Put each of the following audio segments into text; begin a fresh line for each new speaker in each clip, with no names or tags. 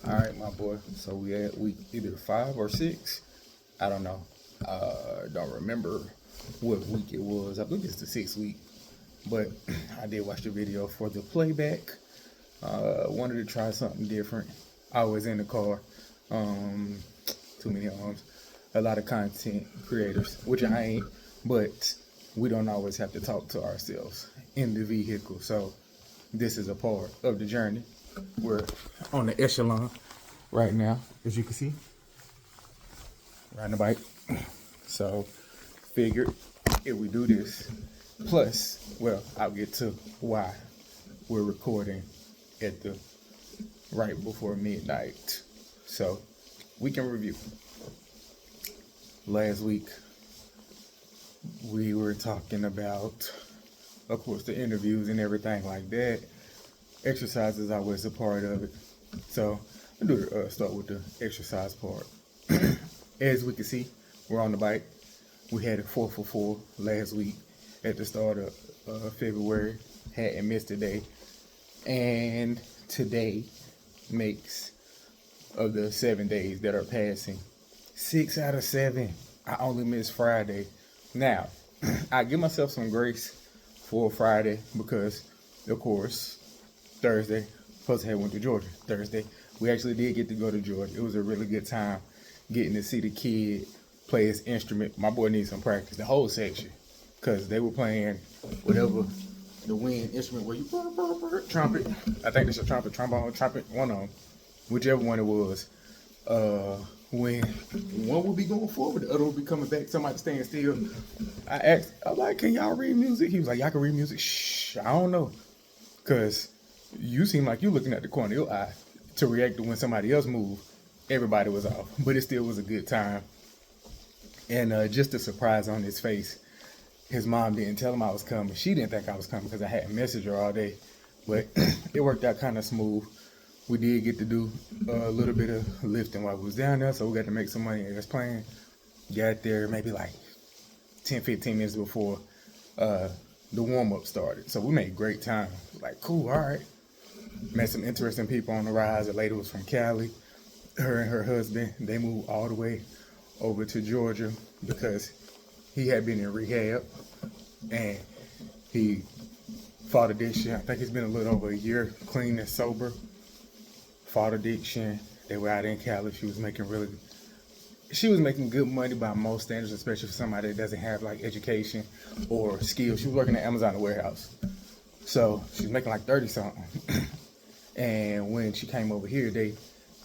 All right, my boy. So we at week either 5 or 6. I don't know. Don't remember what week it was. I believe it's the 6th week. But I did watch the video for the playback. Wanted to try something different. I was in the car. Too many arms. A lot of content creators, which I ain't. But we don't always have to talk to ourselves in the vehicle. So this is a part of the journey. We're on the echelon right now, as you can see, riding the bike. So figured if we do this, plus, well, I'll get to why we're recording at the right before midnight. So we can review. Last week, we were talking about, of course, the interviews and everything like that. Exercise is always a part of it. So I'll start with the exercise part. As we can see, we're on the bike. We had a 4 for 4 last week at the start of February. Hadn't missed a day. And today makes, of the 7 days that are passing, 6 out of 7. I only missed Friday. Now, I give myself some grace for Friday because, of course, Thursday, supposed to have went to Georgia. Thursday, we actually did get to go to Georgia. It was a really good time getting to see the kid play his instrument. My boy needs some practice, the whole section, because they were playing whatever the wind instrument where you trumpet. I think it's a trumpet, trombone, trumpet, one of them, whichever one it was. When one would be going forward, the other would be coming back, somebody staying still. I asked, I'm like, can y'all read music? He was like, y'all can read music. Shh, I don't know. Because you seem like you looking at the corner of your eye to react to when somebody else moved. Everybody was off, but it still was a good time. And just a surprise on his face. His mom didn't tell him I was coming. She didn't think I was coming because I hadn't messaged her all day. But it worked out kind of smooth. We did get to do a little bit of lifting while we was down there, so we got to make some money as planned. Got there maybe like 10, 15 minutes before the warm-up started. So we made great time. Like, cool, all right. Met some interesting people on the rise. The lady was from Cali. Her and her husband, they moved all the way over to Georgia because he had been in rehab and he fought addiction. I think it's been a little over a year clean and sober. Fought addiction. They were out in Cali. She was making good money by most standards, especially for somebody that doesn't have like education or skills. She was working at Amazon warehouse. So she was making like 30 something. And when she came over here, they,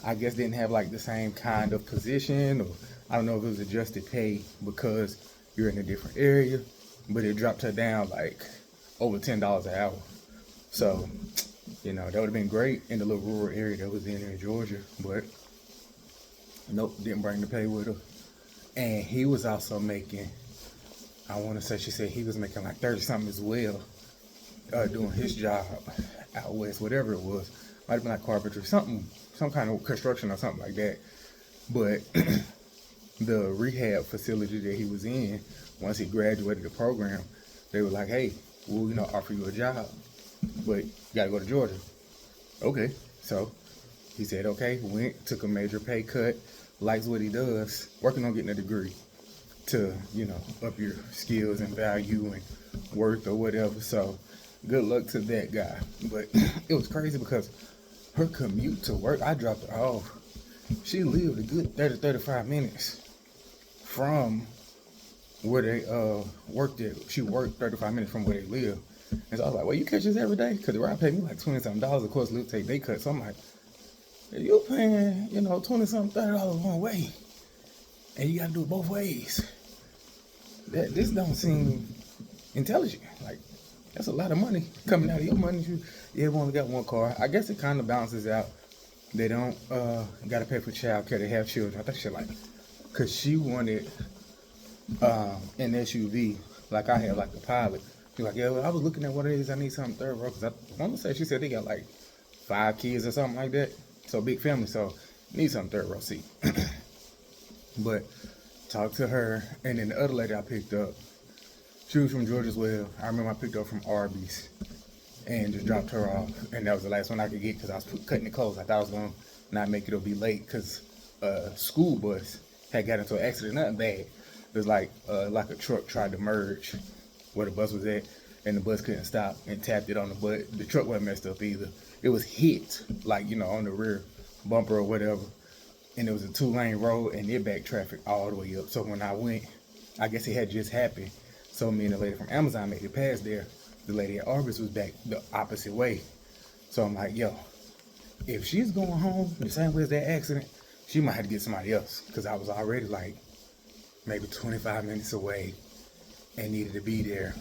I guess, didn't have like the same kind of position, or I don't know if it was adjusted pay because you're in a different area, but it dropped her down like over $10 an hour. So, you know, that would have been great in the little rural area that was in Georgia, but nope, didn't bring the pay with her. And he was also making, I want to say, she said he was making like 30 something as well, doing his job out west, whatever it was. Might have been like carpentry, some kind of construction or something like that. But the rehab facility that he was in, once he graduated the program, they were like, hey, we'll, you know, offer you a job, but you gotta go to Georgia. Okay, so he said, okay, went, took a major pay cut, likes what he does, working on getting a degree to, you know, up your skills and value and worth or whatever. So good luck to that guy. But it was crazy because her commute to work, I dropped her off. She lived a good 30, 35 minutes from where they worked at. She worked 35 minutes from where they live. And so I was like, well, you catch this every day? Because the ride paid me like $20-something. Of course, Luke take they cut. So I'm like, you're paying, you know, $20-something, $30 one way. And you got to do it both ways. This don't seem intelligent. Like, that's a lot of money coming out of your money. You've only got one car. I guess it kind of balances out. They don't got to pay for childcare. They have children. I think she like, because she wanted an SUV like I have, like the Pilot. She's like, yeah, well, I was looking at what it is. I need something third row. Because I want to say she said they got like 5 kids or something like that. So big family. So need something third row seat. But talked to her. And then the other lady I picked up, she was from Georgia as well. I remember I picked her up from Arby's. and just dropped her off. And that was the last one I could get because I was cutting it close. I thought I was going to not make it or be late because a school bus had got into an accident. Nothing bad. It was like a truck tried to merge where the bus was at, and the bus couldn't stop and tapped it on the butt. The truck wasn't messed up either. It was hit, like, you know, on the rear bumper or whatever. And it was a 2-lane road, and it backed traffic all the way up. So when I went, I guess it had just happened. So me and the lady from Amazon made it past there. The lady at Arby's was back the opposite way. So I'm like, yo, if she's going home the same way as that accident, she might have to get somebody else. Because I was already like maybe 25 minutes away and needed to be there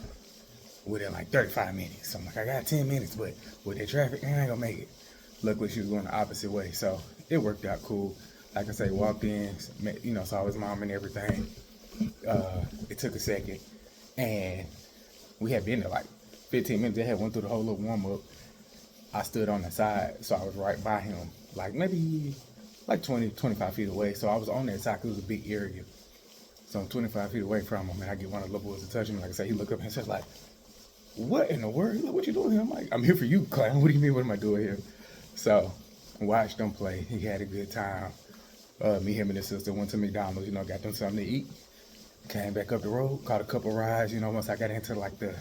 within like 35 minutes. So I'm like, I got 10 minutes, but with that traffic, I ain't gonna make it. Luckily, she was going the opposite way. So it worked out cool. Like I say, walked in, you know, saw his mom and everything. It took a second. And we had been there like 15 minutes. They had went through the whole little warm-up. I stood on the side, so I was right by him, like maybe like 20, 25 feet away. So I was on that side because it was a big area. So I'm 25 feet away from him, and I get one of the little boys to touch him. Like I said, he looked up and says like, what in the world? He's like, what you doing here? I'm like, I'm here for you, clown. What do you mean, what am I doing here? So watched them play. He had a good time. Me, him, and his sister went to McDonald's, you know, got them something to eat. Came back up the road, caught a couple rides, you know, once I got into like the,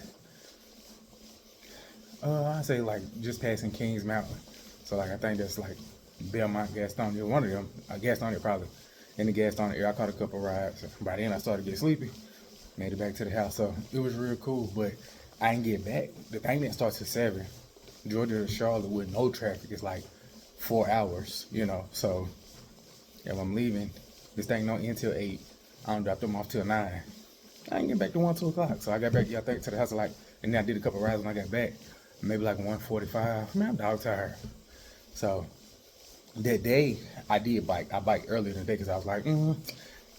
I'd say like just passing Kings Mountain. So like, I think that's like Belmont, Gastonia, one of them, Gastonia probably. In the Gastonia area, I caught a couple rides. By then I started to get sleepy, made it back to the house. So it was real cool, but I didn't get back. The thing that starts at 7, Georgia to Charlotte with no traffic is like 4 hours, you know. So if I'm leaving, this thing don't end till 8. I don't drop them off till 9. I didn't get back to 1, 2 o'clock. So I got back, I think, to the house like, and then I did a couple rides when I got back. Maybe like 1:45. Man, I'm dog tired. So that day, I did bike. I biked earlier in the day because I was like, you're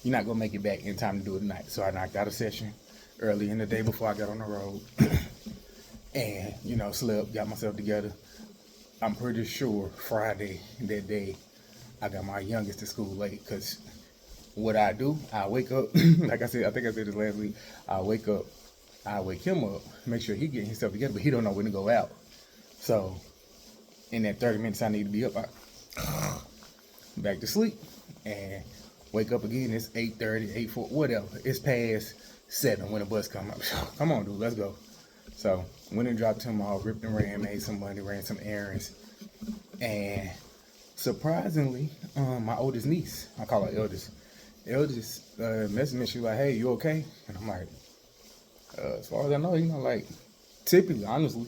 not going to make it back in time to do it tonight. So I knocked out a session early in the day before I got on the road. And, you know, slept, got myself together. I'm pretty sure Friday, that day, I got my youngest to school late because what I do, I wake up, like I said, I think I said this last week, I wake him up, make sure he getting himself together, but he don't know when to go out. So in that 30 minutes I need to be up, I back to sleep and wake up again. It's 8:30, 8:40, whatever. It's past 7 when the bus come up. Come on, dude, let's go. So went and dropped him off, ripped and ran, made some money, ran some errands, and surprisingly, my oldest niece, I call her eldest, messaged me. She was like, hey, you okay? And I'm like, as far as I know, you know, like, typically, honestly,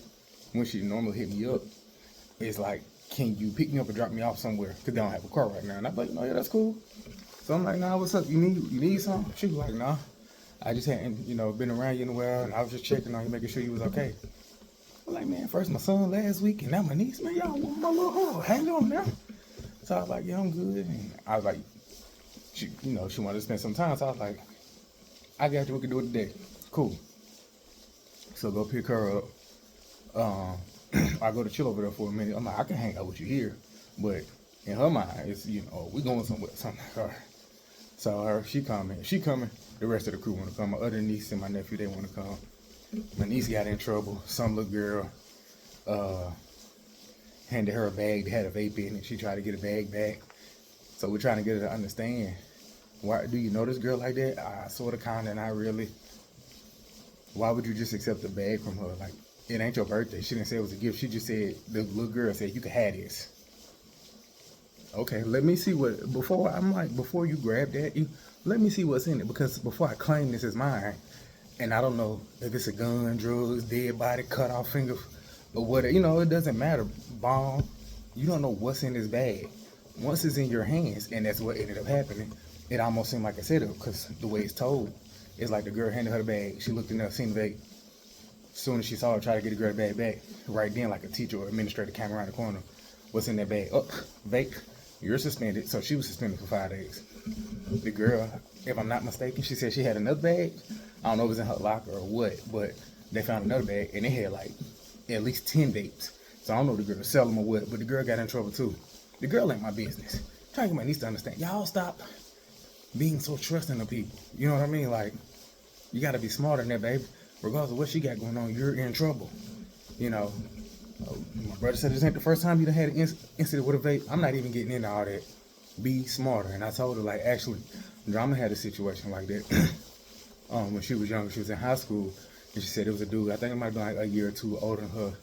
when she normally hit me up, it's like, can you pick me up and drop me off somewhere? Because they don't have a car right now. And I'm like, no, yeah, that's cool. So I'm like, nah, what's up? You need something? She was like, nah. I just hadn't, you know, been around you in a while, and I was just checking on you, making sure you was okay. I'm like, man, first my son last week, and now my niece, man, y'all want my little hoe. Hang on now. So I was like, yeah, I'm good. And I was like, she wanted to spend some time. So I was like, I got you. We can do it today. Cool. So go pick her up. I go to chill over there for a minute. I'm like, I can hang out with you here. But in her mind, it's, you know, we going somewhere. So I'm like, all right. So she coming. The rest of the crew want to come. My other niece and my nephew, they want to come. My niece got in trouble. Some little girl handed her a bag that had a vape in it. She tried to get a bag back. So we're trying to get her to understand, why do you know this girl like that? I sort of, kind of, not really. Why would you just accept a bag from her? Like, it ain't your birthday. She didn't say it was a gift. She just said, the little girl said, you can have this. Okay, let me see before you grab that, let me see what's in it. Because before I claim this as mine, and I don't know if it's a gun, drugs, dead body, cut off finger, or whatever, you know, it doesn't matter. Bomb. You don't know what's in this bag. Once it's in your hands, and that's what ended up happening, it almost seemed like a setup, because the way it's told, it's like the girl handed her the bag. She looked in there, seen the bag. As soon as she saw her try to get the girl bag back, right then, like a teacher or administrator came around the corner. What's in that bag? Oh, vape. You're suspended. So she was suspended for 5 days. The girl, if I'm not mistaken, she said she had another bag. I don't know if it was in her locker or what, but they found another bag, and it had like at least 10 vapes. So I don't know if the girl sell them or what, but the girl got in trouble too. The girl ain't my business. I'm trying to get my niece to understand. Y'all stop being so trusting of people. You know what I mean? Like, you got to be smarter than that, baby. Regardless of what she got going on, you're in trouble. You know, My brother said this ain't the first time you done had an incident with a vape. I'm not even getting into all that. Be smarter. And I told her, like, actually, Drama had a situation like that. When she was younger, she was in high school, and she said it was a dude, I think it might have been like a year or two older than her,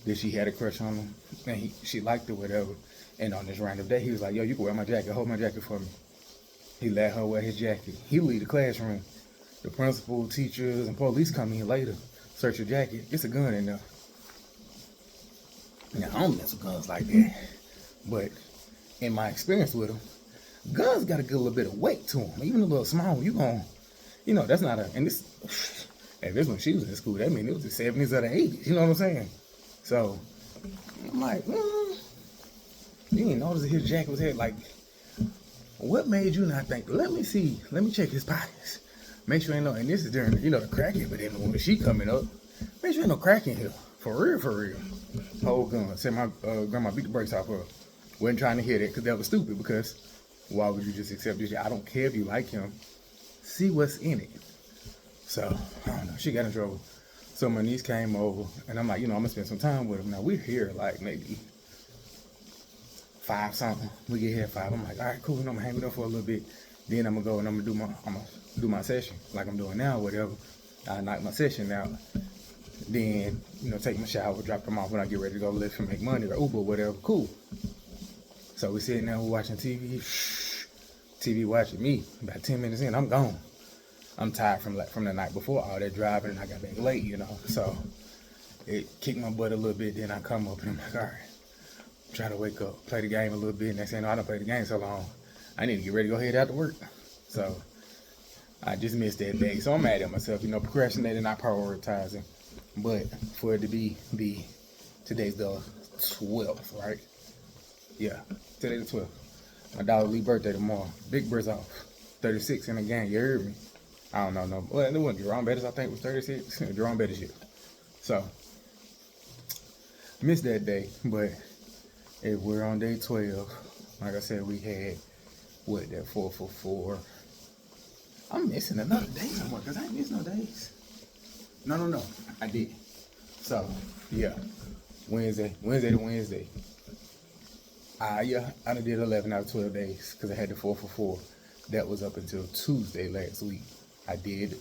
that she had a crush on him, and she liked it, whatever. And on this random day, he was like, yo, you can wear my jacket, hold my jacket for me. He let her wear his jacket. He leave the classroom. The principal, teachers, and police come in later, search your jacket. It's a gun in there. Now, I don't mess with guns like that. But in my experience with them, guns got a good little bit of weight to them. Even a little small one, you gon', that's not a, and this, and this when she was in school, that mean it was the 70s or the 80s, you know what I'm saying? So, I'm like, you didn't notice that his jacket was here, like, what made you not think, let me check his pockets. Make sure ain't no, and this is during, the crack epidemic when she coming up. Make sure ain't no crack in here. For real. Whole gun. Said my grandma beat the brakes off her. Wasn't trying to hear that because that was stupid, because why would you just accept this? I don't care if you like him. See what's in it. So, I don't know. She got in trouble. So my niece came over, and I'm like, I'm going to spend some time with him. Now, we're here like maybe 5 something. We get here at 5. I'm like, all right, cool. I'm going to hang with them for a little bit. Then I'm going to go and I'm going to do my session like I'm doing now, whatever. I knock my session out. Then, take my shower, drop them off when I get ready to go lift and make money or Uber, whatever. Cool. So we sitting there, we're watching TV. TV watching me. About 10 minutes in, I'm gone. I'm tired from the night before, all that driving, and I got back late, So it kicked my butt a little bit. Then I come up and I'm like, all right, try to wake up, play the game a little bit. Next thing you know, I don't play the game so long. I need to get ready to go head out to work. So I just missed that day. So I'm mad at myself, procrastinating, not prioritizing. But for it to be today's the 12th, right? Yeah, today's the 12th. My daughter Lee's birthday tomorrow. Big Briz off. 36 in the game, you heard me? I don't know, no. Well, it wasn't Jerome Bettis, I think, was 36. Jerome Bettis shit. So, missed that day, but if we're on day 12, like I said, we had, that 4 for 4. I'm missing another day somewhere, because I ain't missed no days. No, I did. So, yeah, Wednesday to Wednesday. I done did 11 out of 12 days, because I had the 4 for 4. That was up until Tuesday last week. I did,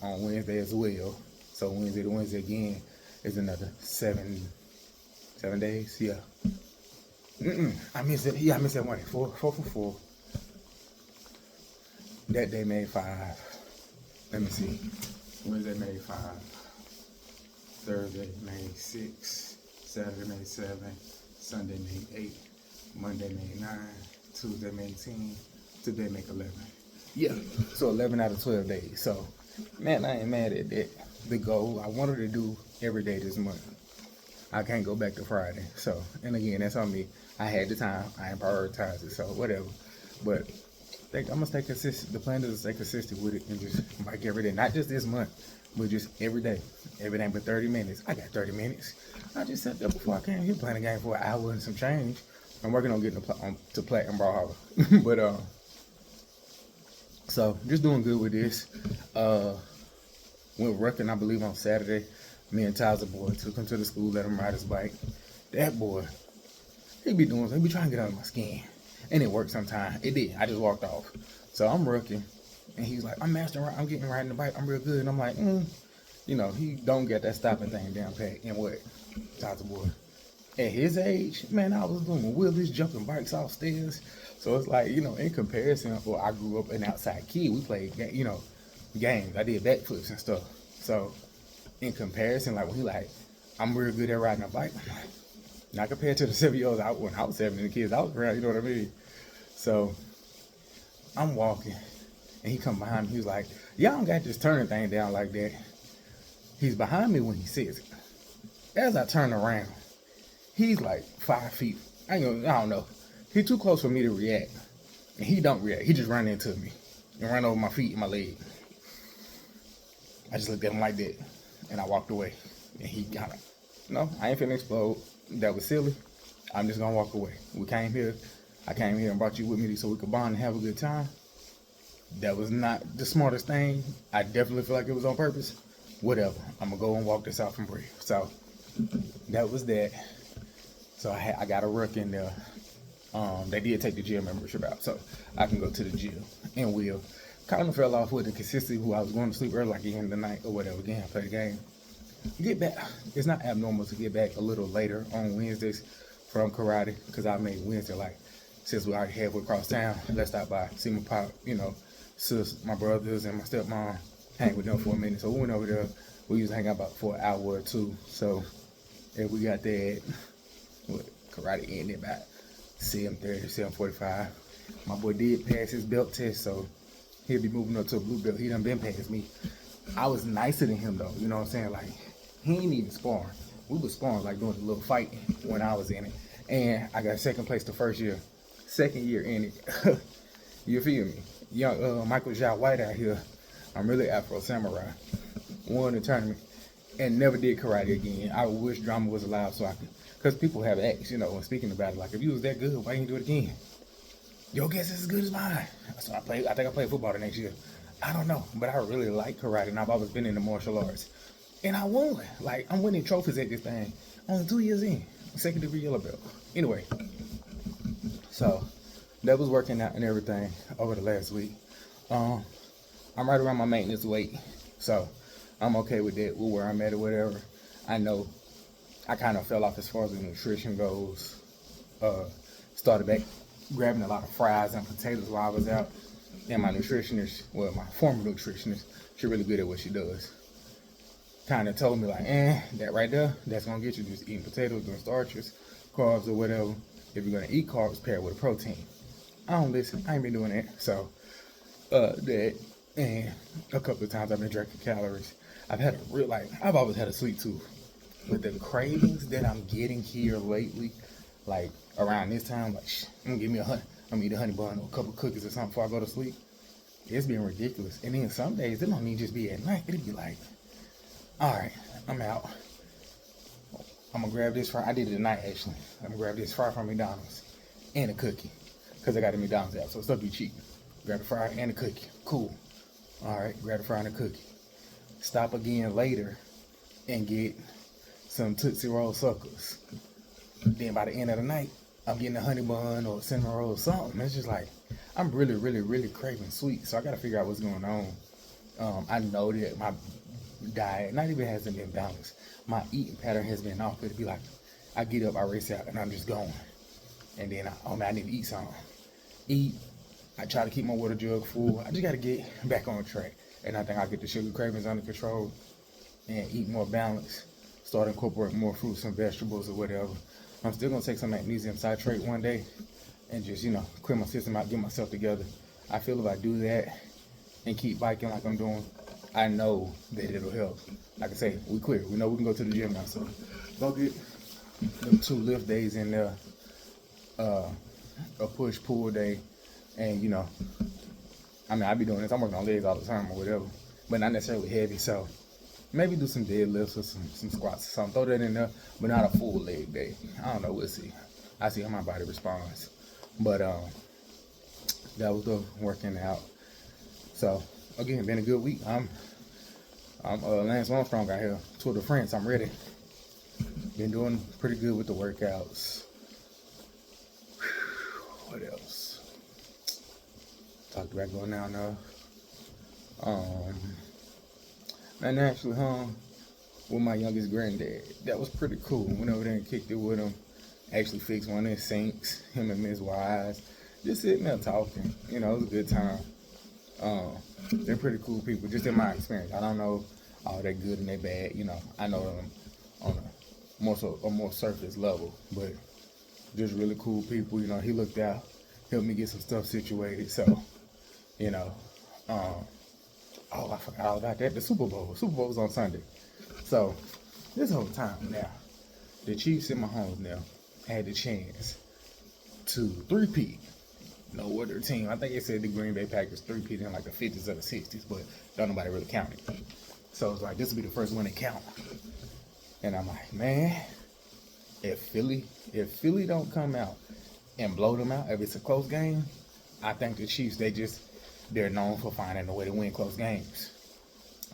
on Wednesday as well. So Wednesday to Wednesday again is another 7 days. Yeah. I missed it. Yeah, I missed that one. 4 for 4. That day made 5. Let me see. Wednesday made 5. Thursday made 6. Saturday made 7. Sunday made 8. Monday made 9. Tuesday made 10. Today make 11. Yeah, so 11 out of 12 days. So, man, I ain't mad at that. The goal, I wanted to do every day this month. I can't go back to Friday. So, and again, that's on me. I had the time. I ain't prioritized it, so whatever. But I'm going to stay consistent. The plan is to stay consistent with it and just bike every day. Not just this month, but just every day. Everything but 30 minutes. I got 30 minutes. I just sat there before I came here playing the game for an hour and some change. I'm working on getting to Platinum Brawlhalla. But, so, just doing good with this. Went working, I believe, on Saturday. Me and Tyler boy took him to the school, let him ride his bike. That boy, he be trying to get under my skin. And it worked sometimes. It did. I just walked off. So I'm rookie. And he's like, I'm getting riding the bike. I'm real good. And I'm like, he don't get that stopping thing down pat. And what? Tyler boy. At his age, man, I was doing wheelies, jumping bikes off stairs. So it's like, in comparison, I grew up an outside kid. We played, games. I did backflips and stuff. So in comparison, like when he like, I'm real good at riding a bike. I'm like, not compared to the 7-year-olds when I was 7 and the kids I was around, you know what I mean? So I'm walking and he come behind me. He was like, y'all don't got this turning thing down like that. He's behind me when he says it. As I turn around, he's like 5 feet. I don't know. He's too close for me to react. And he don't react. He just ran into me and ran over my feet and my leg. I just looked at him like that. And I walked away. And he kind of, I ain't finna explode. That was silly. I'm just gonna walk away. I came here and brought you with me so we could bond and have a good time. That was not the smartest thing. I definitely feel like it was on purpose. Whatever. I'm gonna go and walk this out from Brie. So that was that. So I got a ruck in there. They did take the gym membership out, so I can go to the gym. And we'll kind of fell off with the consistency who I was going to sleep early, like in the night or whatever. Again, play the game. Get back. It's not abnormal to get back a little later on Wednesdays from karate, because I made Wednesday like, since we already halfway across town, let's stop by, see my pop, sis, my brothers and my stepmom, hang with them for a minute. So we went over there. We used to hang out about for an hour or two. So if we got that, karate ended about 7:30, 7:45. My boy did pass his belt test, so he'll be moving up to a blue belt. He done been past me. I was nicer than him though, you know what I'm saying? Like, he ain't even sparring. We was sparring, like doing a little fight when I was in it. And I got second place the first year. Second year in it. You feel me? Young Michael Jai White out here. I'm really Afro Samurai. Won the tournament and never did karate again. I wish drama was allowed so I could, because people have asked, when speaking about it, like, if you was that good, why didn't you do it again? Your guess is as good as mine. So I think I played football the next year. I don't know, but I really like karate, and I've always been into martial arts. And I won. Like, I'm winning trophies at this thing. Only 2 years in. Second degree yellow belt. Anyway, so that was working out and everything over the last week. I'm right around my maintenance weight, so I'm okay with that, with where I'm at or whatever. I know I kind of fell off as far as the nutrition goes. Started back grabbing a lot of fries and potatoes while I was out. And my nutritionist, well, my former nutritionist, she's really good at what she does. Kind of told me like, that right there, that's gonna get you just eating potatoes and starches, carbs or whatever. If you're gonna eat carbs, pair it with a protein. I don't listen. I ain't been doing that. So, that, and a couple of times I've been drinking calories. I've always had a sweet tooth. With the cravings that I'm getting here lately, like around this time, like, I'm gonna eat a honey bun or a couple cookies or something before I go to sleep. It's been ridiculous. And then some days, it don't even just be at night. It'll be like, all right, I'm out. I'm gonna grab this fry. I did it tonight, actually. I'm gonna grab this fry from McDonald's and a cookie, because I got a McDonald's app, so it's stuff be cheap. Grab the fry and a cookie. Cool. All right, grab the fry and a cookie. Stop again later and get some Tootsie Roll suckers. Then by the end of the night, I'm getting a honey bun or a cinnamon roll or something. It's just like, I'm really, really, really craving sweet. So I gotta figure out what's going on. I know that my diet not even hasn't been balanced. My eating pattern has been off. It'd be like, I get up, I race out, and I'm just going. And then I need to eat something. I try to keep my water jug full. I just gotta get back on track. And I think I'll get the sugar cravings under control and eat more balanced. Start incorporating more fruits and vegetables or whatever. I'm still gonna take some magnesium citrate one day and just, clear my system out, get myself together. I feel if I do that and keep biking like I'm doing, I know that it'll help. Like I say, we clear. We know we can go to the gym now, so go get them 2 lift days in there, a push-pull day, and, I be doing this. I'm working on legs all the time or whatever, but not necessarily heavy, so maybe do some deadlifts or some squats or something. Throw that in there, but not a full leg day. I don't know. We'll see. I see how my body responds. But that was the working out. So again, been a good week. I'm Lance Armstrong out here. Tour de France. I'm ready. Been doing pretty good with the workouts. What else? Talked about going down there. And actually hung with my youngest granddad. That was pretty cool. Went over there and kicked it with him. Actually fixed one of his sinks, him and Ms. Wise. Just sitting there talking. It was a good time. They're pretty cool people, just in my experience. I don't know all that good and they bad. I know them on a more surface level, but just really cool people. He looked out, helped me get some stuff situated. So, oh, I forgot all about that. The Super Bowl. Super Bowl was on Sunday. So, this whole time now, the Chiefs in my home now had the chance to three-peat. No other team. I think they said the Green Bay Packers three-peat in like the 50s or the 60s, but don't nobody really count it. So, it's like, this will be the first one to count. And I'm like, man, if Philly don't come out and blow them out, if it's a close game, I think the Chiefs, they're known for finding a way to win close games.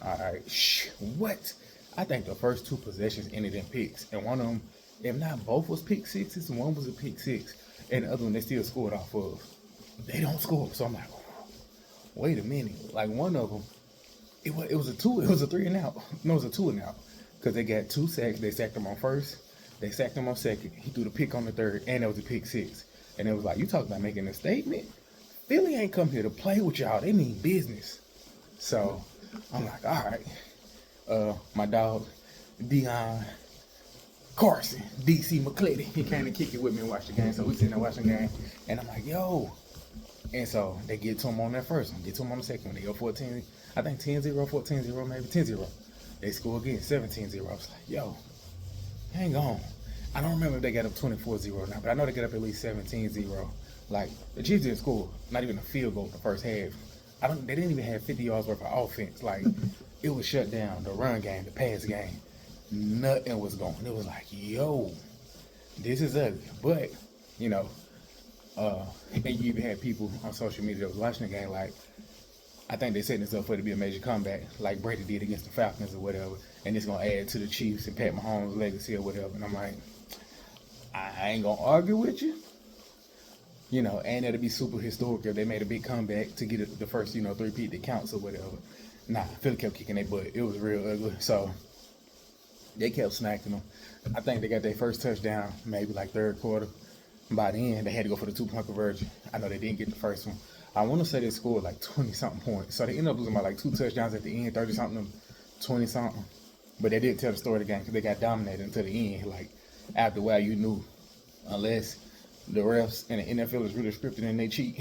All right, what? I think the first two possessions ended in picks, and one of them, if not both, was pick sixes, and one was a pick six, and the other one they still scored off of. They don't score, so I'm like, wait a minute. Like one of them, it was a two, it was a 3 and out. No, it was a 2 and out because they got 2 sacks. They sacked him on first, they sacked him on second. He threw the pick on the third, and it was a pick six. And it was like, you talk about making a statement. Philly ain't come here to play with y'all. They mean business. So I'm like, all right. My dog, Dion Carson, DC McClellan, he came to kick it with me and watch the game. So we sitting there watching the game, and I'm like, yo. And so they get to him on that first one, get to him on the second one. They go 14, I think 10-0, 14-0, maybe 10-0. They score again, 17-0. I was like, yo, hang on. I don't remember if they got up 24-0 now, but I know they got up at least 17-0. Like, the Chiefs didn't score, not even a field goal in the first half. They didn't even have 50 yards worth of offense. Like, it was shut down. The run game, the pass game, nothing was going. It was like, yo, this is ugly. But, you know, and you even had people on social media that was watching the game like, I think they setting this up for it to be a major comeback, like Brady did against the Falcons or whatever, and it's gonna add to the Chiefs and Pat Mahomes' legacy or whatever. And I'm like, I ain't gonna argue with you, you know. And it'll be super historic if they made a big comeback to get the first, you know, three-peat that counts or whatever. Nah, Philly kept kicking their butt. It was real ugly. So they kept snacking them. I think they got their first touchdown maybe like third quarter. By the end, they had to go for the 2-point conversion. I know they didn't get the first one. I want to say they scored like 20-something points. So they ended up losing by like 2 touchdowns at the end, 30-something, 20-something. But they did tell the story of the game because they got dominated until the end. Like, after a while, you knew, unless the refs and the NFL is really scripted and they cheat,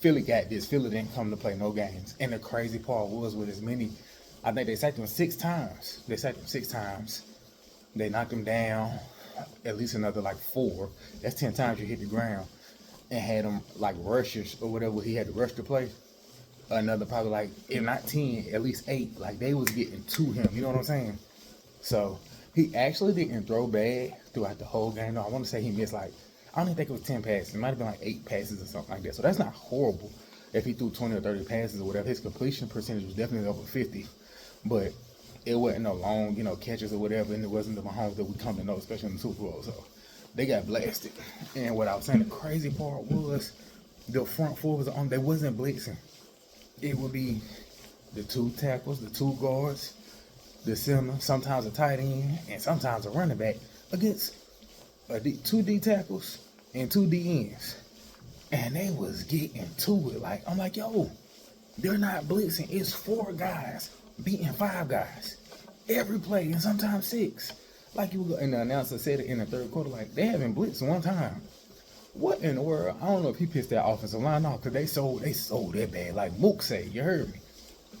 Philly got this. Philly didn't come to play no games. And the crazy part was with as many, I think they sacked them 6 times. They knocked them down at least another like 4. That's 10 times you hit the ground. And had them like rushers or whatever he had to rush to play. Another probably like, if not 10, at least 8. Like they was getting to him. You know what I'm saying? So he actually didn't throw bad throughout the whole game. No, I want to say he missed like, I don't even think it was 10 passes. It might have been like 8 passes or something like that. So that's not horrible. If he threw 20 or 30 passes or whatever, his completion percentage was definitely over 50. But it wasn't no long, you know, catches or whatever, and it wasn't the Mahomes that we come to know, especially in the Super Bowl. So they got blasted. And what I was saying, the crazy part was the front four was on. They wasn't blitzing. It would be the 2 tackles, the 2 guards, the center, sometimes a tight end, and sometimes a running back against 2 D tackles and 2 D ends. And they was getting to it. Like, I'm like, yo, they're not blitzing. It's 4 guys beating 5 guys every play, and sometimes 6. Like you, and the announcer said it in the third quarter, like they haven't blitzed one time. What in the world? I don't know if he pissed that offensive line off because they sold that bad. Like Mook said, you heard me.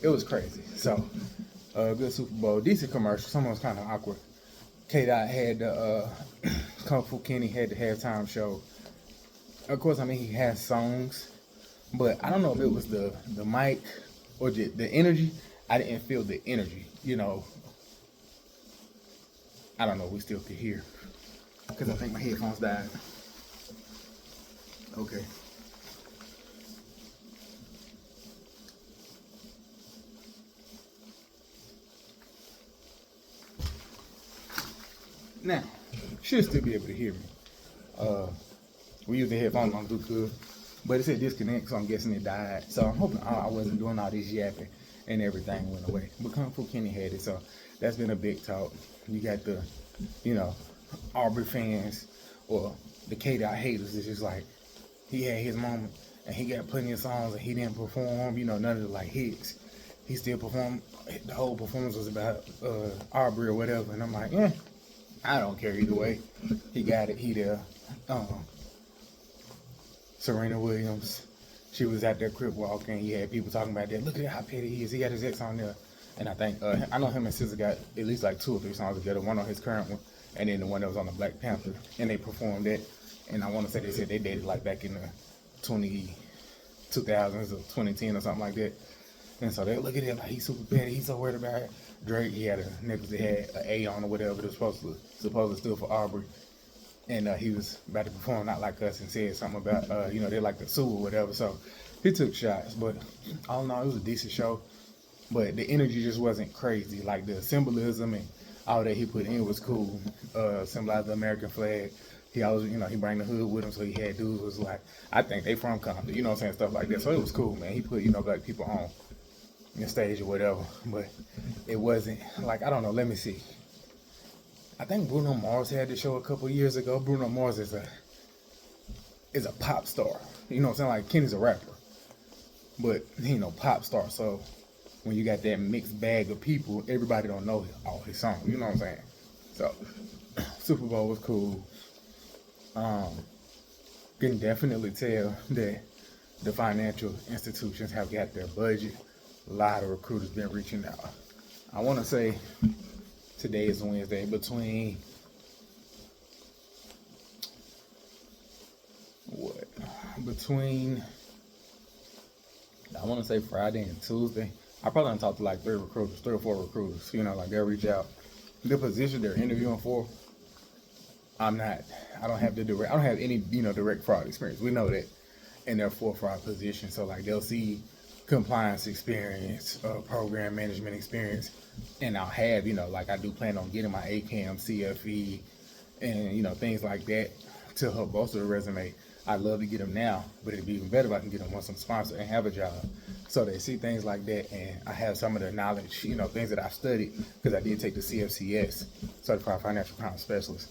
It was crazy. So, good Super Bowl, decent commercial. Some was kind of awkward. K-Dot had the Kung Fu Kenny had the halftime show. Of course, I mean he has songs, but I don't know if it was the mic or the energy. I didn't feel the energy, you know. I don't know, we still could hear. Because I think my headphones died. Okay. Now, should still be able to hear me. We use the headphones on Bluetooth, but it said disconnect, so I'm guessing it died. So I'm hoping I wasn't doing all this yapping and everything went away. But Kung Fu Kenny had it, so that's been a big talk. You got the, you know, Aubrey fans or the K-Dot haters. It's just like he had his moment and he got plenty of songs and he didn't perform, you know, none of the like hits. He still performed. The whole performance was about Aubrey or whatever, and I'm like, I don't care either way. He got it. He there. Serena Williams, she was out there crip walking. He had people talking about that. Look at how petty he is. He got his ex on there. And I think, I know him and SZA got at least like 2 or 3 songs together. One on his current one, and then the one that was on the Black Panther. And they performed that. And I want to say they said they dated like back in the 2000s or 2010 or something like that. And so they look at it like he's super petty. He's so worried about it. Drake, he had a necklace that had an A on or whatever. That was supposed to stood for Aubrey. And he was about to perform Not Like Us and said something about, you know, they like to sue or whatever. So he took shots. But all in all, it was a decent show. but the energy just wasn't crazy. Like the symbolism and all that he put in was cool. Symbolized the American flag. He always, he bring the hood with him, so he had dudes was like, I think they from Compton, you know what I'm saying, stuff like that. So it was cool, man. He put, black people on the stage or whatever, but it wasn't like, I don't know. Let me see. I think Bruno Mars had the show a couple years ago. Bruno Mars is a pop star. You know what I'm saying? Like Kenny's a rapper, but pop star. So when you got that mixed bag of people, everybody don't know all his songs. You know what I'm saying? So Super Bowl was cool. Can definitely tell that the financial institutions have got their budget. A lot of recruiters been reaching out. I want to say today is Wednesday. Between I want to say Friday and Tuesday, I probably done talked to like 3 or 4 recruiters. Like they'll reach out. The position they're interviewing for, I don't have any, direct fraud experience. We know that in their for fraud position. So like they'll see compliance experience, program management experience, and I'll have, like I do plan on getting my ACAM, CFE, and, things like that to help bolster the resume. I'd love to get them now, but it'd be even better if I can get them once I'm sponsored and have a job. So they see things like that, and I have some of the knowledge, things that I've studied, because I did take the CFCS, Certified Financial Crime Specialist.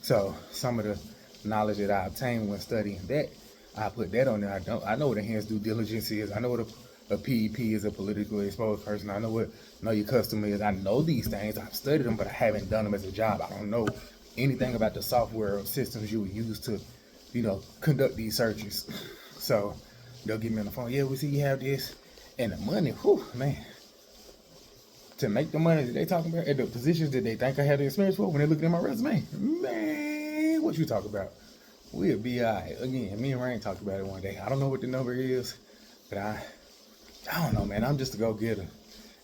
So some of the knowledge that I obtained when studying that, I put that on there. I know what enhanced due diligence is. I know what a PEP is, a politically exposed person. I know what know your customer is. I know these things. I've studied them, but I haven't done them as a job. I don't know anything about the software or systems you would use to, conduct these searches. So they'll get me on the phone. Yeah, we see you have this. And the money, whew, man. To make the money that they talking about at the positions that they think I have the experience for when they look at my resume, man, what you talk about? We'll be all right. Again, me and Rain talked about it one day. I don't know what the number is, but I don't know, man. I'm just a go-getter.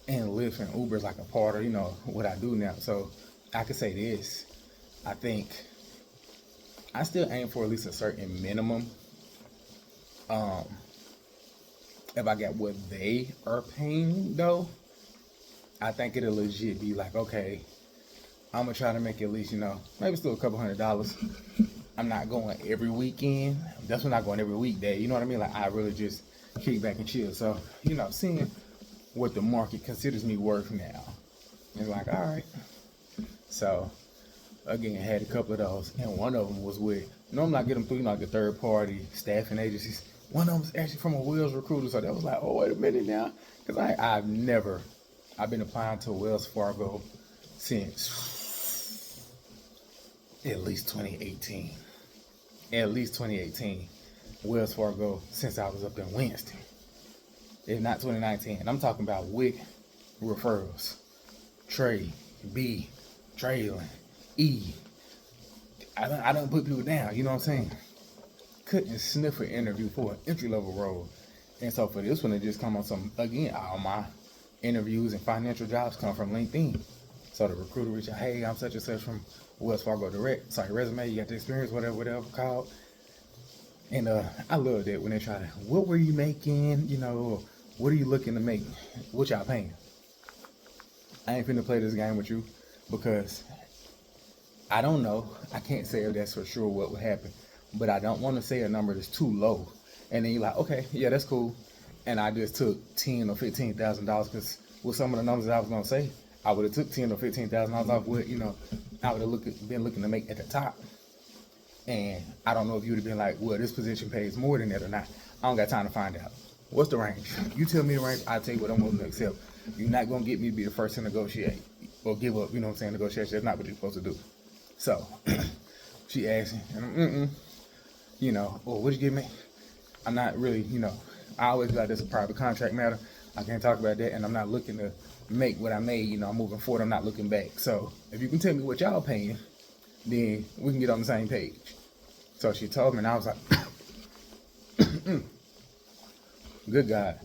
And Lyft and Uber is like a part of, what I do now. So I could say this. I think I still aim for at least a certain minimum. If I got what they are paying, though, I think it'll legit be like, okay, I'm going to try to make at least, maybe still a couple $100. I'm not going every weekend. I'm definitely not going every weekday. You know what I mean? Like, I really just kick back and chill. So, seeing what the market considers me worth now. It's like, all right. So, again, I had a couple of those. And one of them was with, normally I get them through, like the third party staffing agencies. One of them was actually from a Wells recruiter. So that was like, oh, wait a minute now. Because I've been applying to Wells Fargo since at least 2018. At least 2018. Wells Fargo since I was up in Winston. If not 2019. And I'm talking about with referrals. Trey, B, Traylon, E. I don't put people down, you know what I'm saying? Couldn't sniff an interview for an entry-level role. And so for this one, it just come on all my interviews and financial jobs come from LinkedIn. So the recruiter reached out, hey, I'm such and such from Wells Fargo Direct. Sorry, resume, you got the experience, whatever called. And I love that when they try to, what were you making? What are you looking to make? What y'all paying? I ain't finna play this game with you because I don't know. I can't say if that's for sure what would happen. But I don't want to say a number that's too low. And then you're like, okay, yeah, that's cool. And I just took $10,000 or $15,000 because with some of the numbers that I was gonna say, I would have took $10,000 or $15,000 off what I would have been looking to make at the top. And I don't know if you would have been like, well, this position pays more than that or not. I don't got time to find out. What's the range? You tell me the range, I'll tell you what I'm willing to accept. You're not gonna get me to be the first to negotiate or give up. Negotiation. That's not what you're supposed to do. So she asked me, and well, what'd you give me? I'm not really, I always got this a private contract matter. I can't talk about that, and I'm not looking to make what I made. I'm moving forward. I'm not looking back. So if you can tell me what y'all paying, then we can get on the same page. So she told me, and I was like, good God,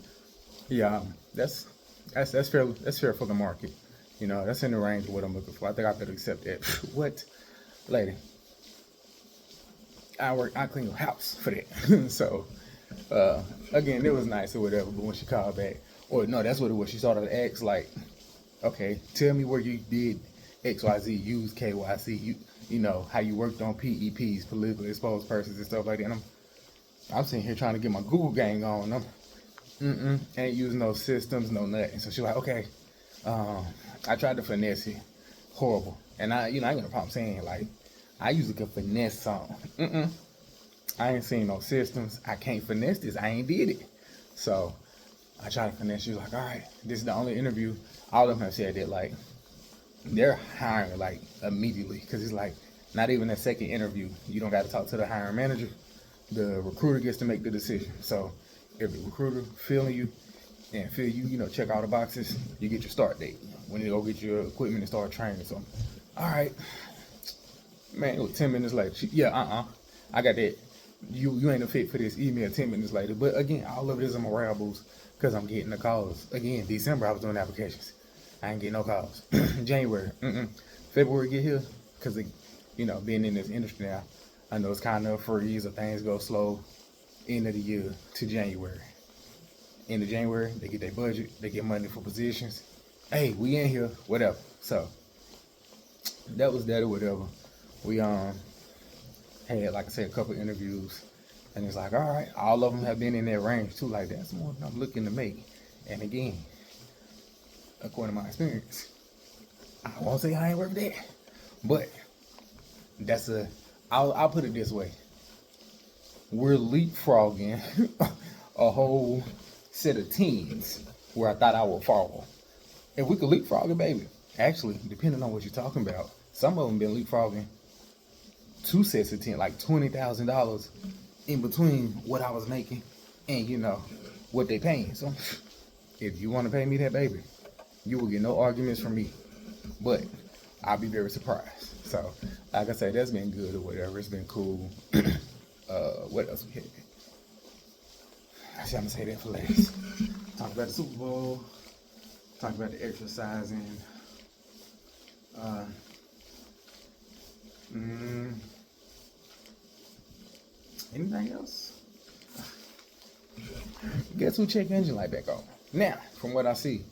yeah, that's fair. That's fair for the market. That's in the range of what I'm looking for. I think I could accept that. What, lady? I clean your house for that. So, again, it was nice or whatever, but when she called back, Or no, that's what it was. She started to ask like, okay, tell me where you did XYZ, use KYC, you know, how you worked on PEPs, politically exposed persons and stuff like that. And I'm sitting here trying to get my Google gang on. Ain't using no systems, no nothing. So she's like, okay, I tried to finesse it. Horrible. And I ain't got a problem saying like, I usually can finesse something. I ain't seen no systems. I can't finesse this. I ain't did it. So I tried to finesse. She was like, all right, this is the only interview. All of them have said that like, they're hiring like immediately. Cause it's like, not even a second interview. You don't got to talk to the hiring manager. The recruiter gets to make the decision. So if the recruiter feeling you and feel you, you know, check all the boxes, you get your start date. When you go get your equipment and start training. So, all right, man, it was 10 minutes later. I got that. You ain't a fit for this email 10 minutes later. But again, all of it is a morale boost because I'm getting the calls. Again, December I was doing applications. I ain't getting no calls. January, February get here because, you know, being in this industry now, I know it's kind of a freeze or things go slow. End of the year to January. End of January, they get their budget, they get money for positions. Hey, we in here, whatever. So that was that or whatever. We had, like I said, a couple interviews, and it's like, all right, all of them have been in that range too. Like that's more than I'm looking to make. And again, according to my experience, I won't say I ain't worth that, but that's I'll put it this way. We're leapfrogging a whole set of teams where I thought I would fall. If we could leapfrog it, baby. Actually, depending on what you're talking about, some of them been leapfrogging 2 sets of 10, like $20,000 in between what I was making and, you know, what they paying. So if you want to pay me that, baby, you will get no arguments from me. But I'll be very surprised. So, like I said, that's been good or whatever. It's been cool. What else we had? Actually, I'm gonna say that for last. Talk about the Super Bowl. Talk about the exercising. Anything else? Guess who check engine light back on? Now, from what I see,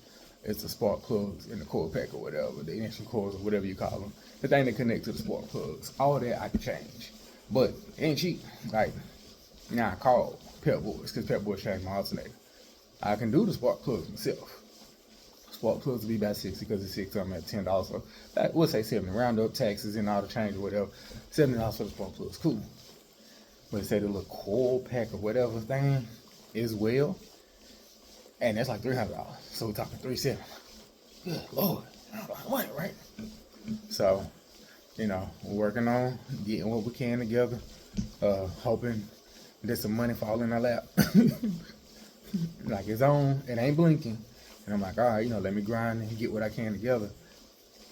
it's the spark plugs in the core pack or whatever, the ignition coils or whatever you call them. The thing that connects to the spark plugs. All that I can change. But it ain't cheap. Like, now I called Pep Boys because Pep Boys changed my alternator. I can do the spark plugs myself. Spark plugs will be about 60 because it's 6 of them at $10. So we'll say 70. Round up taxes and all the change or whatever. $70 for the spark plugs. Cool. But say the little coil pack or whatever thing is well. And that's like $300. So we're talking $370. Good Lord. I want it, right? So, you know, we're working on getting what we can together. Hoping that some money fall in our lap. Like it's on, it ain't blinking. And I'm like, all right, you know, let me grind and get what I can together.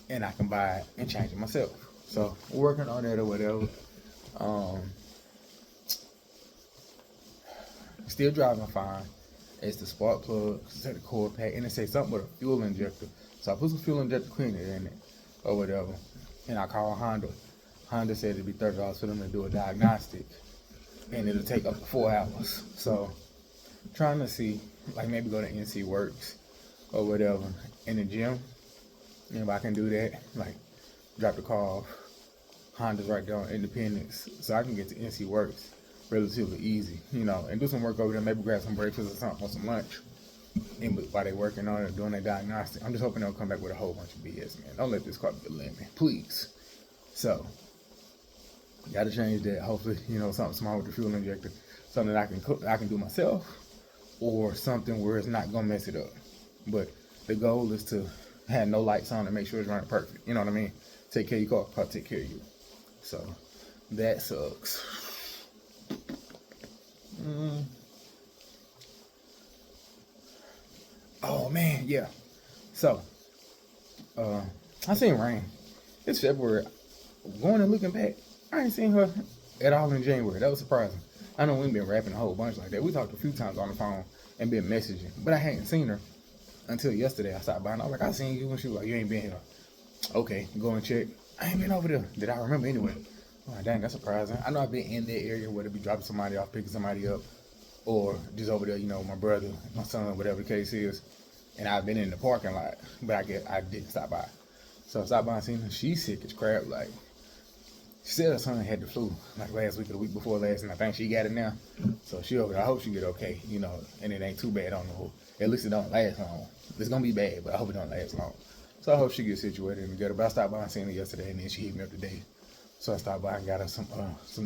And I can buy it and change it myself. So we're working on that or whatever. Still driving fine. It's the spark plug, it's the core pack, and it says something with a fuel injector. So I put some fuel injector cleaner in it or whatever. And I called Honda. Honda said it'd be $30 for them to do a diagnostic. And it'll take up to 4 hours. So trying to see, like maybe go to NC Works or whatever in the gym. And if I can do that, like drop the car off. Honda's right there on Independence. So I can get to NC Works relatively easy, you know, and do some work over there, maybe grab some breakfast or something or some lunch. And while they working on it, doing their diagnostic, I'm just hoping they'll come back with a whole bunch of BS, man. Don't let this car be a lemon, please. So, got to change that. Hopefully, you know, something small with the fuel injector, something that I can do myself, or something where it's not gonna mess it up. But the goal is to have no lights on and make sure it's running perfect. You know what I mean? Take care of your car take care of you. So that sucks. Oh man, yeah. So, I seen Rain. It's February. Going and looking back, I ain't seen her at all in January. That was surprising. I know we've been rapping a whole bunch like that. We talked a few times on the phone and been messaging, but I hadn't seen her until yesterday. I stopped by and I was like, I seen you, and she was like, you ain't been here. Okay, go and check. I ain't been over there. Did I remember anyway? Oh, dang, that's surprising. I know I've been in that area where they be dropping somebody off, picking somebody up. or just over there, my brother, my son, whatever the case is. And I've been in the parking lot, but I didn't stop by. So I stopped by and seen her. She's sick as crap. Like, she said her son had the flu, like last week or the week before last, and I think she got it now. So she over there. I hope she get okay, and it ain't too bad on the whole. At least it don't last long. It's gonna be bad, but I hope it don't last long. So I hope she gets situated and get her. But I stopped by and seen her yesterday, and then she hit me up today. So I stopped by and got her some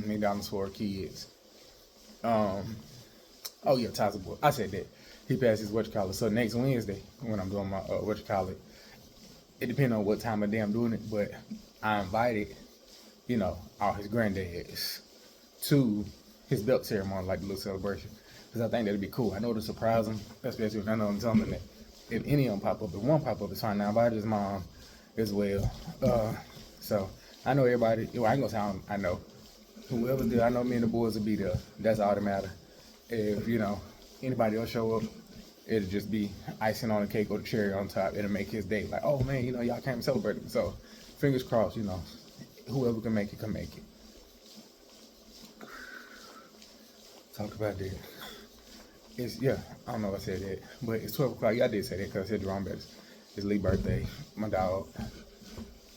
McDonald's for her kids. Oh yeah, Tyson boy. I said that. He passed his So next Wednesday, when I'm doing my it depends on what time of day I'm doing it, but I invited, all his granddads to his belt ceremony, like the little celebration. Because I think that'd be cool. I know to surprise him, especially if I know I'm telling him that if any of them pop up, if one pop up, it's fine. Now, I invited his mom as well. So I know everybody, well, I ain't gonna sound, I know. Whoever's there, I know me and the boys will be there. That's all that matters. If, anybody else show up, it'll just be icing on the cake or the cherry on top. It'll make his day. Like, oh man, y'all came celebrating. So, fingers crossed, whoever can make it, can make it. Talk about that. I don't know if I said that, but it's 12 o'clock. Yeah, I did say that because I said Jerome Bettis. It's Lee's birthday. My dog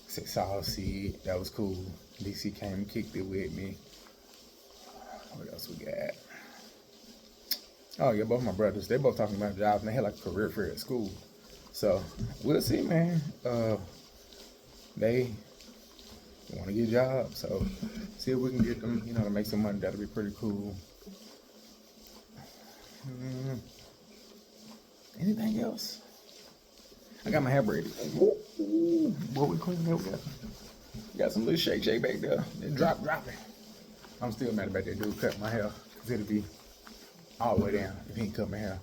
saw Seed. That was cool. DC came and kicked it with me. What else we got? Oh yeah, both my brothers. They both talking about jobs and they had like a career fair at school. So we'll see, man. They want to get jobs, so see if we can get them, to make some money. That'll be pretty cool. Anything else? I got my hair braided. Boy, we clean that. We got some little shake back there. It dropping. I'm still mad about that dude cutting my hair, because it'll be all the way down if he ain't cut my hair.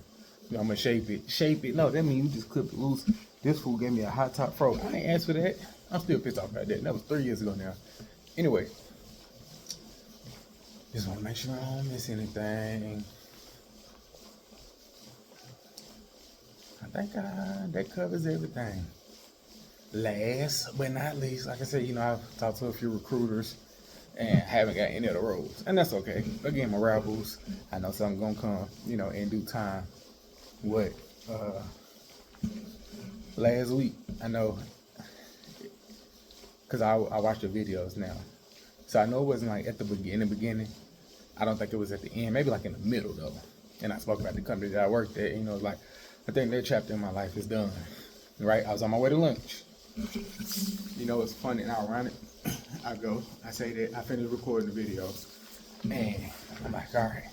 I'm gonna shape it. No, that means you just clip it loose. This fool gave me a hot top fro. I ain't asked for that. I'm still pissed off about that. That was 3 years ago now. Anyway, just want to make sure I don't miss anything. I think that covers everything. Last but not least, like I said, I've talked to a few recruiters and haven't got any of the roles. And that's okay. Again, morale boost. I know something's gonna come, in due time. What? Last week, I know, because I watched the videos now. So I know it wasn't like at the beginning. I don't think it was at the end. Maybe like in the middle, though. And I spoke about the company that I worked at. Like, I think their chapter in my life is done. Right? I was on my way to lunch. It's funny and ironic. I say that I finished recording the video, and I'm like, all right,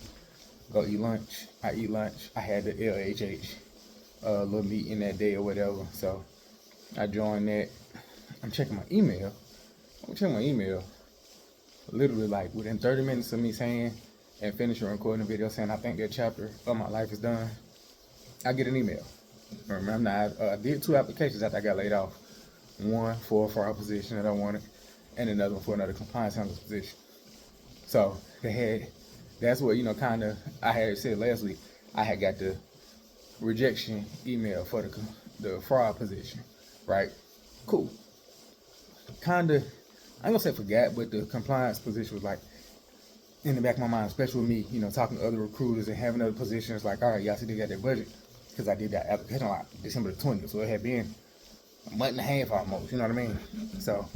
go eat lunch. I eat lunch. I had the LHH little meeting that day or whatever, so I joined that. I'm checking my email. Literally like within 30 minutes of me saying and finishing recording the video saying I think that chapter of my life is done, I get an email. Remember, I did 2 applications after I got laid off. One for a fraud position that I wanted, and another one for another compliance analyst position. So that's what, kind of, I had said last week, I had got the rejection email for the fraud position, right? Cool. Kind of, I ain't gonna say forgot, but the compliance position was like in the back of my mind, especially with me, talking to other recruiters and having other positions like, all right, y'all see they got their budget, because I did that application like December the 20th, so it had been a month and a half almost, you know what I mean? So,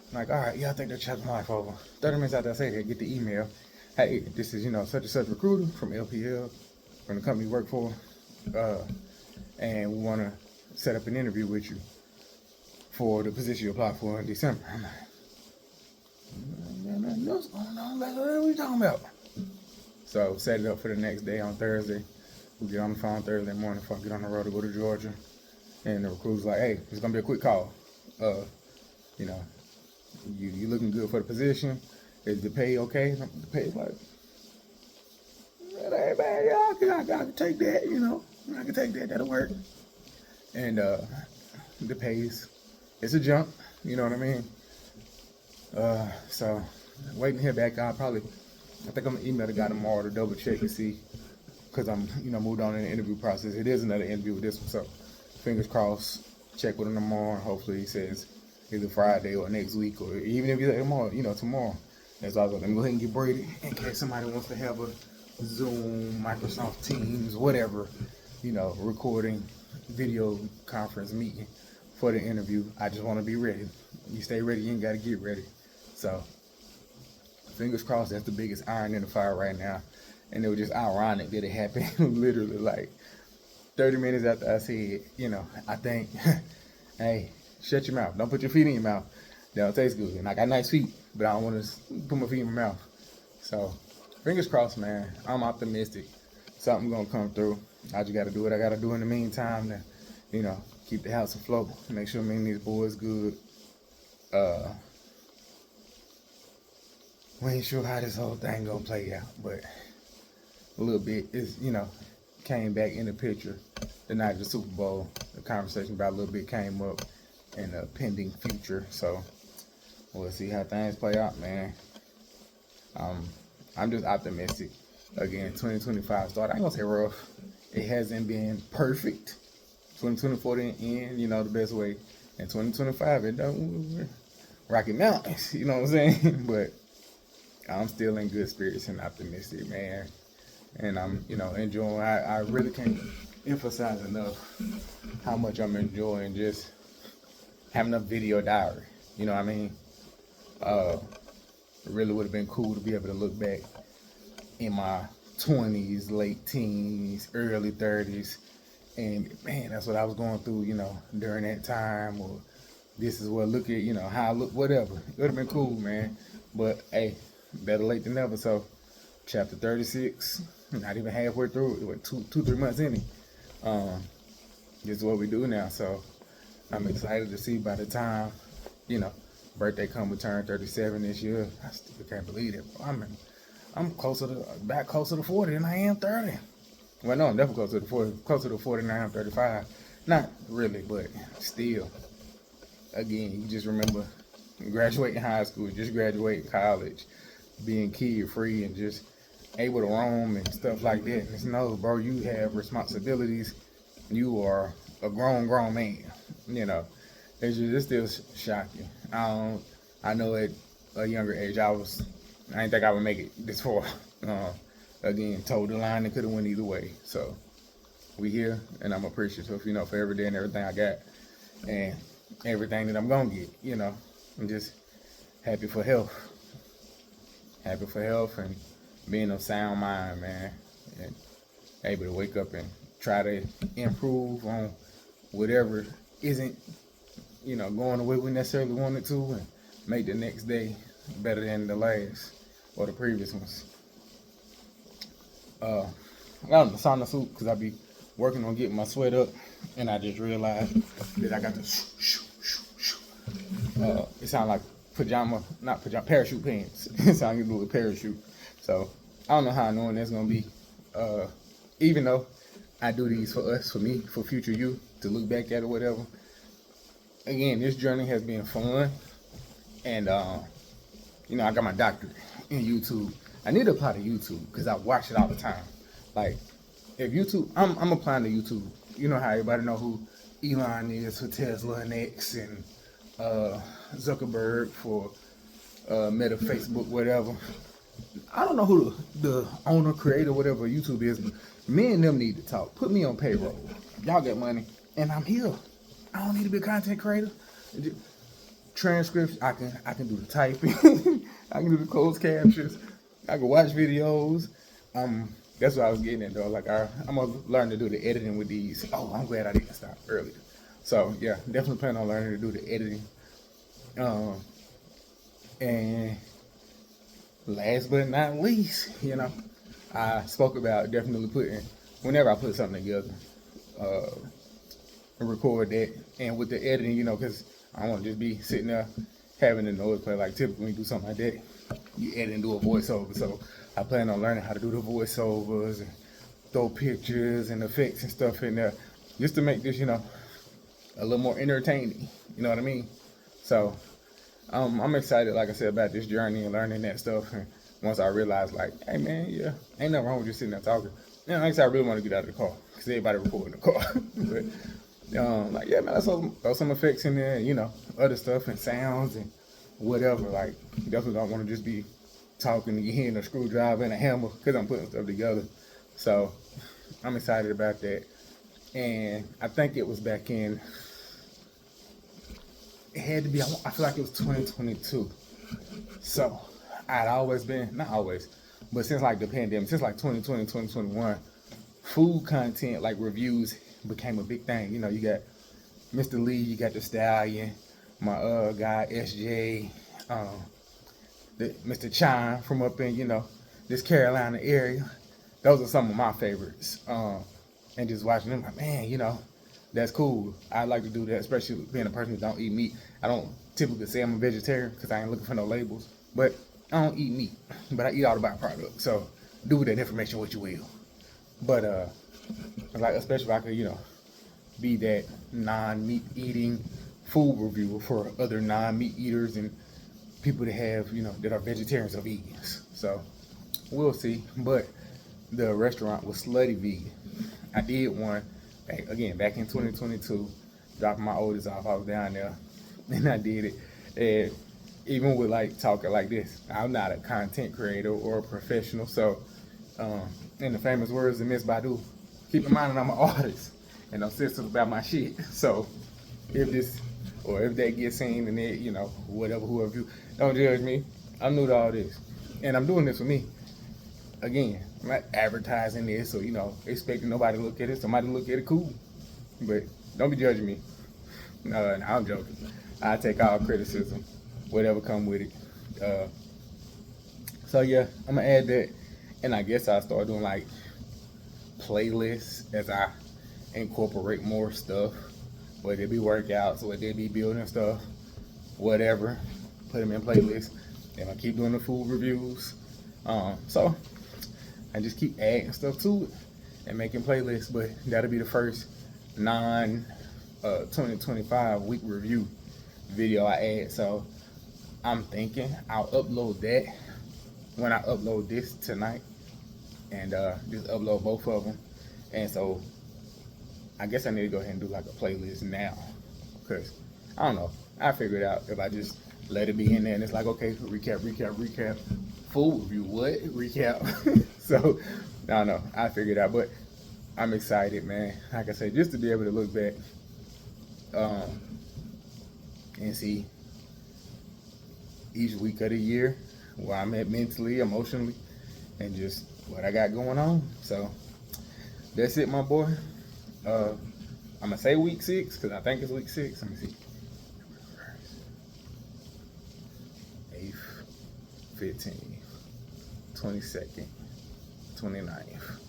I'm like, all right, yeah, I think they're chapter my life over. 30 minutes after I say that, get the email. Hey, this is, such and such recruiter from LPL, from the company you work for, and we want to set up an interview with you for the position you applied for in December. I'm like, what's going on? What are we talking about? So, set it up for the next day on Thursday. We get on the phone Thursday morning before I get on the road to go to Georgia. And the recruiter's like, hey, it's going to be a quick call. You looking good for the position. Is the pay okay? The pay's like, hey, man, yeah, I can take that, I can take that. That'll work. And the pay's, it's a jump. You know what I mean? So, waiting to hear back. I think I'm going to email the guy tomorrow to double check and see. Because I'm, moved on in the interview process. It is another interview with this one, so fingers crossed. Check with him tomorrow. Hopefully he says either Friday or next week, or even if he's like tomorrow, tomorrow. That's all. Let me go ahead and get braided in case somebody wants to have a Zoom, Microsoft Teams, whatever, recording video conference meeting for the interview. I just want to be ready. You stay ready, you ain't got to get ready. So, fingers crossed, that's the biggest iron in the fire right now. And it was just ironic that it happened literally like 30 minutes after I said, I think, hey, shut your mouth. Don't put your feet in your mouth. They don't taste good. And I got nice feet, but I don't want to put my feet in my mouth. So, fingers crossed, man. I'm optimistic. Something's going to come through. I just got to do what I got to do in the meantime to, keep the house afloat. Make sure me and these boys good. We ain't sure how this whole thing going to play out, but a little bit is, came back in the picture the night of the Super Bowl. The conversation about a little bit came up in the pending future. So we'll see how things play out, man. I'm just optimistic. Again, 2025 started. I ain't gonna say rough. It hasn't been perfect. 2024 didn't end, the best way. And 2025, it don't Rocky Mountains, you know what I'm saying? But I'm still in good spirits and optimistic, man. And I'm, enjoying. I really can't emphasize enough how much I'm enjoying just having a video diary. You know what I mean? It really would have been cool to be able to look back in my 20s, late teens, early 30s, and man, that's what I was going through, during that time. Or this is what look at, how I look, whatever. It would have been cool, man. But hey, better late than never. So, chapter 36, not even halfway through. It went 3 months in it. This is what we do now. So, I'm excited to see by the time, birthday come, we turn 37 this year. I still can't believe it. I'm closer to 40 than I am 30. Well, no, I'm definitely closer to 40 than I am 35. Not really, but still. Again, you just remember graduating high school, just graduating college, being kid free and just able to roam and stuff like that. And it's no, bro, you have responsibilities. You are a grown man. It's still shocking. I know at a younger age, I didn't think I would make it this far. Again, told the line it could have went either way. So we here, and I'm appreciative, for every day and everything I got, and everything that I'm gonna get. I'm just happy for health. Happy for health and being of sound mind, man, and able to wake up and try to improve on whatever isn't, going the way we necessarily wanted to, and make the next day better than the last or the previous ones. I got a sauna suit because I be working on getting my sweat up, and I just realized that I got the it sounds like parachute pants. It sounds like a little parachute. So I don't know how annoying that's gonna be. Even though I do these for me, for future you to look back at or whatever. Again, this journey has been fun, and I got my doctorate in YouTube. I need to apply to YouTube because I watch it all the time. Like, if YouTube, I'm applying to YouTube. You know how everybody know who Elon is for Tesla and X, and Zuckerberg for Meta, Facebook, whatever. I don't know who the owner, creator, whatever YouTube is, but me and them need to talk. Put me on payroll. Y'all got money, and I'm here. I don't need to be a content creator. Transcripts, I can do the typing. I can do the closed captions. I can watch videos. That's what I was getting at, though. Like, I'm gonna learn to do the editing with these. Oh, I'm glad I didn't stop earlier. So yeah, definitely plan on learning to do the editing. And last but not least, I spoke about definitely whenever I put something together, record that, and with the editing, because I don't want to just be sitting there having the noise play. Like, typically when you do something like that, you edit and do a voiceover. So I plan on learning how to do the voiceovers and throw pictures and effects and stuff in there, just to make this, a little more entertaining. You know what I mean? So I'm excited, like I said, about this journey and learning that stuff. And once I realized, like, hey man, yeah, ain't nothing wrong with just sitting there talking. Like I said, I really want to get out of the car because everybody recording the car. But like, yeah, man, let's throw some effects in there, other stuff and sounds and whatever. Like, you definitely don't want to just be talking, you hearing a screwdriver and a hammer because I'm putting stuff together. So I'm excited about that. And I think it was back in, it had to be, I feel like it was 2022. So I'd always been, not always, but since like the pandemic, since like 2020, 2021, food content, like reviews, became a big thing. You know, you got Mr. Lee, you got the Stallion, my guy SJ, Mr. Chime from up in, you know, this Carolina area. Those are some of my favorites. And just watching them, like, man, you know, that's cool. I like to do that, especially being a person who don't eat meat. I don't typically say I'm a vegetarian because I ain't looking for no labels, but I don't eat meat, but I eat all the byproducts. So do with that information what you will. But like, especially if I could, you know, be that non-meat eating food reviewer for other non-meat eaters and people that have, you know, that are vegetarians or vegans. So we'll see. But the restaurant was Slutty Vegan. I did one back in 2022, dropping my oldest off. I was down there and I did it. And even with like talking like this, I'm not a content creator or a professional. So in the famous words of Miss Badu, keep in mind that I'm an artist and I'm sensitive about my shit. So if this or if that gets seen and it, you know, whatever, whoever you, don't judge me. I'm new to all this. And I'm doing this for me. Again, I'm not advertising this or, you know, expecting nobody to look at it. Somebody look at it, cool. But don't be judging me. No, I'm joking. I take all criticism, whatever come with it. So yeah, I'm gonna add that. And I guess I'll start doing like playlists as I incorporate more stuff. Whether it be workouts, whether it be building stuff, whatever. Put them in playlists. And I keep doing the food reviews. So I just keep adding stuff to it and making playlists. But that'll be the first 2025 week review video I add. So I'm thinking I'll upload that when I upload this tonight, and just upload both of them. And so I guess I need to go ahead and do like a playlist now, because I don't know, I figured out if I just let it be in there and it's like, okay, recap, full review, what? Recap. So I don't know, I figured out, but I'm excited, man. Like I said, just to be able to look back and see each week of the year where I'm at mentally, emotionally, and just what I got going on. So that's it, my boy. I'm gonna say week 6 because I think it's week 6. Let me see. 8th, 15th, 22nd, 29th.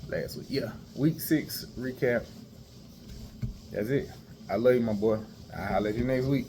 Last week. Yeah, week 6 recap. That's it. I love you, my boy. I'll holler at you next week.